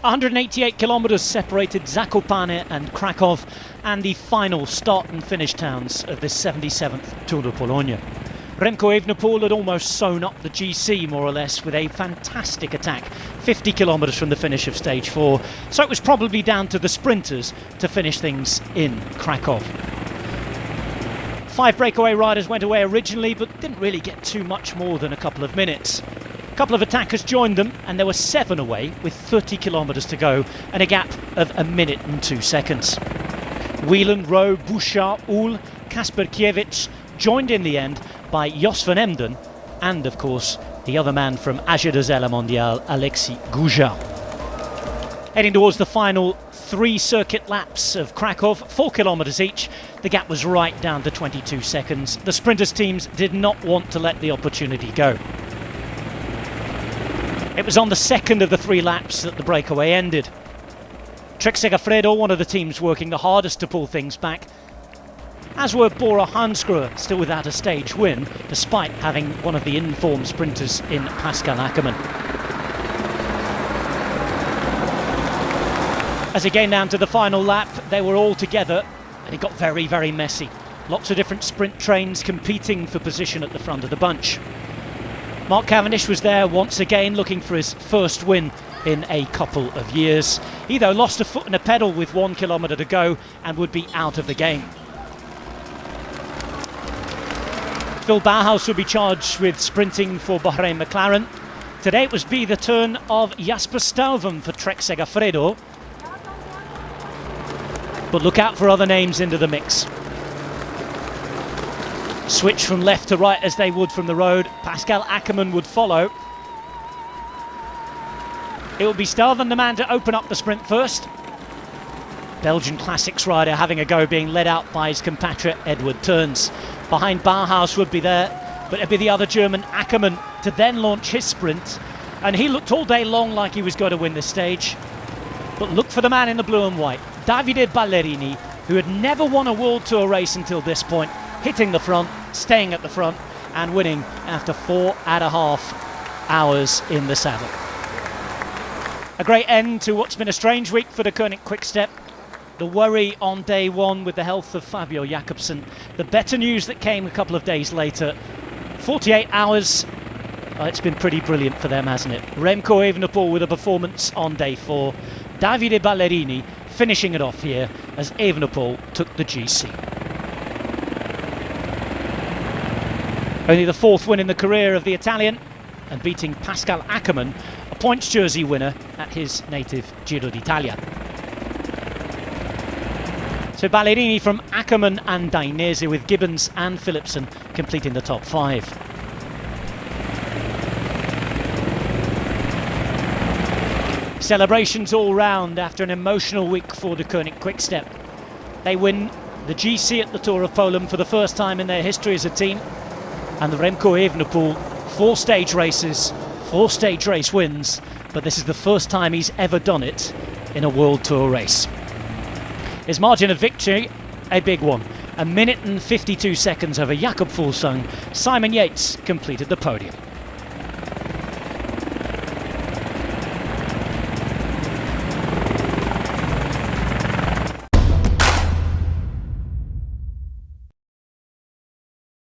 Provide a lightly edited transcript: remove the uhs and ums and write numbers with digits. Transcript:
188 kilometres separated Zakopane and Krakow, and the final start and finish towns of this 77th Tour de Pologne. Remco Evenepoel had almost sewn up the GC more or less with a fantastic attack 50 kilometres from the finish of stage 4, so it was probably down to the sprinters to finish things in Krakow. 5 breakaway riders went away originally, but didn't really get too much more than a couple of minutes. A couple of attackers joined them, and there were 7 away with 30 kilometres to go and a gap of 1 minute and 2 seconds. Wieland, Rowe, Bouchard, Uhl, Kasper Kiewicz joined in the end by Jos van Emden and, of course, the other man from AG2R Mondial, Alexis Goujat. Heading towards the final 3 circuit laps of Krakow, 4 kilometres each, the gap was right down to 22 seconds. The sprinters' teams did not want to let the opportunity go. It was on the second of the 3 laps that the breakaway ended. Trek Segafredo, one of the teams working the hardest to pull things back, as were Bora Hansgrohe, still without a stage win, despite having one of the in-form sprinters in Pascal Ackermann. As it came down to the final lap, they were all together, and it got very, very messy. Lots of different sprint trains competing for position at the front of the bunch. Mark Cavendish was there once again, looking for his first win in a couple of years. He, though, lost a foot and a pedal with 1 kilometre to go and would be out of the game. Phil Bauhaus would be charged with sprinting for Bahrain McLaren. Today it was be the turn of Jasper Stuyven for Trek Segafredo. But look out for other names into the mix. Switch from left to right as they would from the road. Pascal Ackermann would follow. It will be Stuyven, the man to open up the sprint first. Belgian Classics rider having a go, being led out by his compatriot Edward Turns. Behind Bauhaus would be there, but it'd be the other German, Ackermann, to then launch his sprint. And he looked all day long like he was going to win this stage. But look for the man in the blue and white, Davide Ballerini, who had never won a World Tour race until this point, hitting the front, staying at the front, and winning after 4.5 hours in the saddle. A great end to what's been a strange week for the Koenig Quick-Step. The worry on day 1 with the health of Fabio Jakobsen. The better news that came a couple of days later. 48 hours. It's been pretty brilliant for them, hasn't it? Remco Evenepoel with a performance on day 4. Davide Ballerini finishing it off here as Evenepoel took the GC. Only the 4th win in the career of the Italian, and beating Pascal Ackermann, a points jersey winner at his native Giro d'Italia. So Ballerini from Ackermann and Dainese, with Gibbons and Philipsen completing the top 5. Celebrations all round after an emotional week for the Koenig Quick-Step. They win the GC at the Tour of Poland for the first time in their history as a team, and the Remco Evenepoel 4 stage races, 4 stage race wins, but this is the first time he's ever done it in a World Tour race. His margin of victory, a big one. 1 minute and 52 seconds over Jakob Fuglsang. Simon Yates completed the podium.